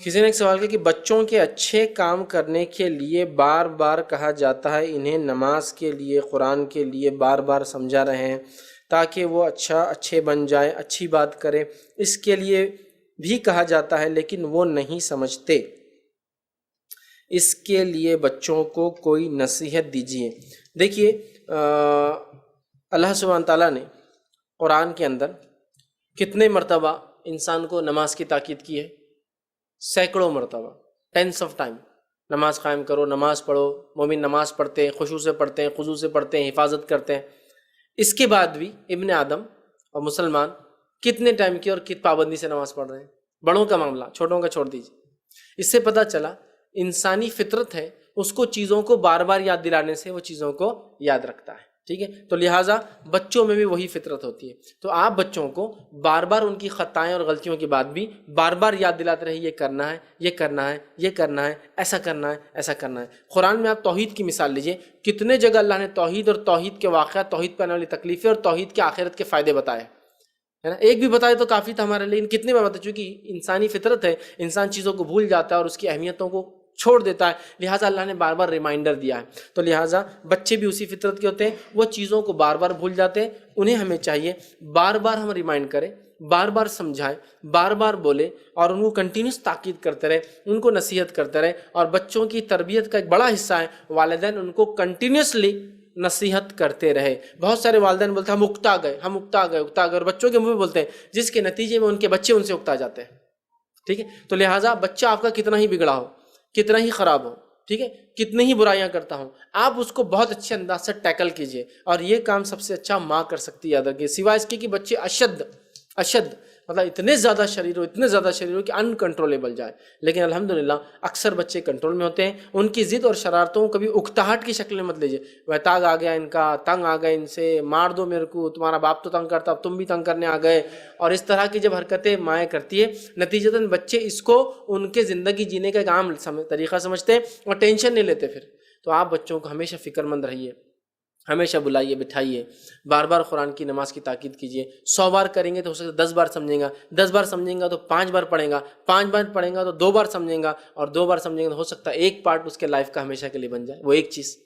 کسی نے ایک سوال کیا کہ بچوں کے اچھے کام کرنے کے لیے بار بار کہا جاتا ہے، انہیں نماز کے لیے، قرآن کے لیے بار بار سمجھا رہے ہیں تاکہ وہ اچھے بن جائیں، اچھی بات کریں، اس کے لیے بھی کہا جاتا ہے لیکن وہ نہیں سمجھتے، اس کے لیے بچوں کو کوئی نصیحت دیجیے۔ دیکھیے اللہ سبحانہ تعالیٰ نے قرآن کے اندر کتنے مرتبہ انسان کو نماز کی تاکید کی ہے؟ سینکڑوں مرتبہ، ٹینس آف ٹائم، نماز قائم کرو، نماز پڑھو۔ مومن نماز پڑھتے ہیں، خشوع سے پڑھتے ہیں، خضوع سے پڑھتے ہیں، حفاظت کرتے ہیں۔ اس کے بعد بھی ابن آدم اور مسلمان کتنے ٹائم کی اور کت پابندی سے نماز پڑھ رہے ہیں؟ بڑوں کا معاملہ، چھوٹوں کا چھوڑ دیجیے۔ اس سے پتہ چلا انسانی فطرت ہے، اس کو چیزوں کو بار بار یاد دلانے سے وہ چیزوں کو یاد رکھتا ہے، ٹھیک ہے؟ تو لہٰذا بچوں میں بھی وہی فطرت ہوتی ہے۔ تو آپ بچوں کو بار بار ان کی خطائیں اور غلطیوں کے بعد بھی بار بار یاد دلاتے رہے، یہ کرنا ہے، یہ کرنا ہے، یہ کرنا ہے، ایسا کرنا ہے، ایسا کرنا ہے۔ قرآن میں آپ توحید کی مثال لیجئے، کتنے جگہ اللہ نے توحید اور توحید کے واقعات، توحید پہ آنے والی تکلیفیں اور توحید کے آخرت کے فائدے بتائے، ہے نا؟ ایک بھی بتائے تو کافی تھا ہمارے لیے، کتنے بار بتائے؟ چونکہ انسانی فطرت ہے، انسان چیزوں کو بھول جاتا ہے اور اس کی اہمیتوں کو چھوڑ دیتا ہے، لہٰذا اللہ نے بار بار ریمائنڈر دیا ہے۔ تو لہٰذا بچے بھی اسی فطرت کے ہوتے ہیں، وہ چیزوں کو بار بار بھول جاتے ہیں، انہیں ہمیں چاہیے بار بار ہم ریمائنڈ کریں، بار بار سمجھائیں، بار بار بولیں اور ان کو کنٹینیوس تاکید کرتے رہے، ان کو نصیحت کرتے رہے۔ اور بچوں کی تربیت کا ایک بڑا حصہ ہے والدین ان کو کنٹینیوسلی نصیحت کرتے رہے۔ بہت سارے والدین بولتے ہیں ہم اکتا گئے، ہم اکتا گئے، اکتا گئے، اور بچوں کے منہ میں بولتے ہیں، جس کے نتیجے میں ان کے بچے ان سے اکتا جاتے ہیں، ٹھیک ہے؟ تو لہٰذا بچہ آپ کا کتنا ہی بگڑا ہو، کتنا ہی خراب ہو، ٹھیک ہے، کتنی ہی برائیاں کرتا ہوں، آپ اس کو بہت اچھے انداز سے ٹیکل کیجئے، اور یہ کام سب سے اچھا ماں کر سکتی ہے، یاد رکھیے، سوائے اس کے کہ بچے اشد مطلب اتنے زیادہ شریر ہو کہ انکنٹرولیبل جائے، لیکن الحمدللہ اکثر بچے کنٹرول میں ہوتے ہیں۔ ان کی ضد اور شرارتوں کو کبھی اکتاہٹ کی شکل میں مت لیجیے، وہ تاگ آ گیا ان کا، تنگ آ گئے ان سے، مار دو میرے کو، تمہارا باپ تو تنگ کرتا اب تم بھی تنگ کرنے آ گئے، اور اس طرح کی جب حرکتیں مائیں کرتی ہے، نتیجتاً بچے اس کو ان کے زندگی جینے کا ایک عام طریقہ سمجھتے ہیں اور ٹینشن نہیں لیتے پھر۔ تو آپ بچوں کو ہمیشہ فکر مند رہیے، ہمیشہ بلائیے، بٹھائیے، بار بار قرآن کی نماز کی تاکید کیجیے۔ 100 بار کریں گے تو ہو سکتا ہے 10 بار سمجھیں گا، 10 بار سمجھیں گا تو 5 بار پڑھیں گا، 5 بار پڑھیں گا تو 2 بار سمجھیں گا، اور 2 بار سمجھیں گا تو ہو سکتا ہے ایک پارٹ اس کے لائف کا ہمیشہ کے لیے بن جائے، وہ ایک چیز،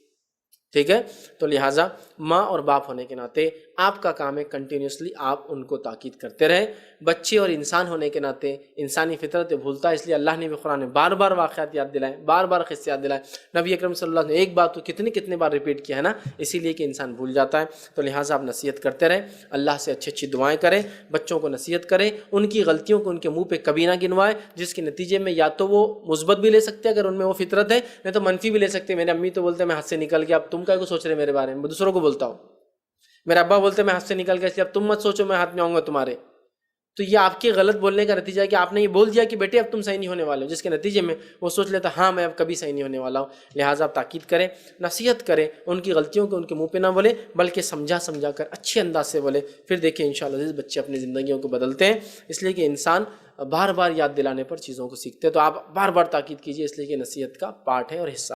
ٹھیک ہے؟ تو لہٰذا ماں اور باپ ہونے کے ناطے آپ کا کام ہے کنٹینیوسلی آپ ان کو تاکید کرتے رہیں۔ بچے اور انسان ہونے کے ناطے انسانی فطرت بھولتا ہے، اس لیے اللہ نے بھی قرآن میں بار بار واقعات یاد دلائے، بار بار قصے یاد دلائے۔ نبی اکرم صلی اللہ علیہ وسلم نے ایک بات تو کتنے بار ریپیٹ کیا ہے نا، اسی لیے کہ انسان بھول جاتا ہے۔ تو لہٰذا آپ نصیحت کرتے رہیں، اللہ سے اچھی دعائیں کریں، بچوں کو نصیحت کریں، ان کی غلطیوں کو ان کے منہ پہ کبھی نہ گنوائیں، جس کے نتیجے میں یا تو وہ مثبت بھی لے سکتے ہیں اگر ان میں وہ فطرت ہے، نہیں تو منفی بھی لے سکتے ہیں۔ میری امی تو بولتے ہیں میں ہاتھ سے نکل گیا، اب تم کا کو سوچ رہے میرے بارے میں، میں دوسروں کو بولتا ہوں۔ میرے ابا بولتے ہیں میں ہاتھ سے نکل گیا، اس لیے اب تم مت سوچو میں ہاتھ میں آؤں گا تمہارے۔ تو یہ آپ کے غلط بولنے کا نتیجہ ہے کہ آپ نے یہ بول دیا کہ بیٹے اب تم صحیح نہیں ہونے والے ہو، جس کے نتیجے میں وہ سوچ لیتا ہاں میں اب کبھی صحیح نہیں ہونے والا ہوں۔ لہٰذا آپ تاکید کریں، نصیحت کریں، ان کی غلطیوں کو ان کے منہ پہ نہ بولیں بلکہ سمجھا کر اچھے انداز سے بولیں، پھر دیکھیں انشاءاللہ بچے اپنی زندگیوں کو بدلتے ہیں۔ اس لیے کہ انسان بار بار یاد دلانے پر چیزوں کو سیکھتے ہیں، تو آپ بار بار تاکید کیجیے، اس لیے کہ نصیحت کا پارٹ ہے اور حصہ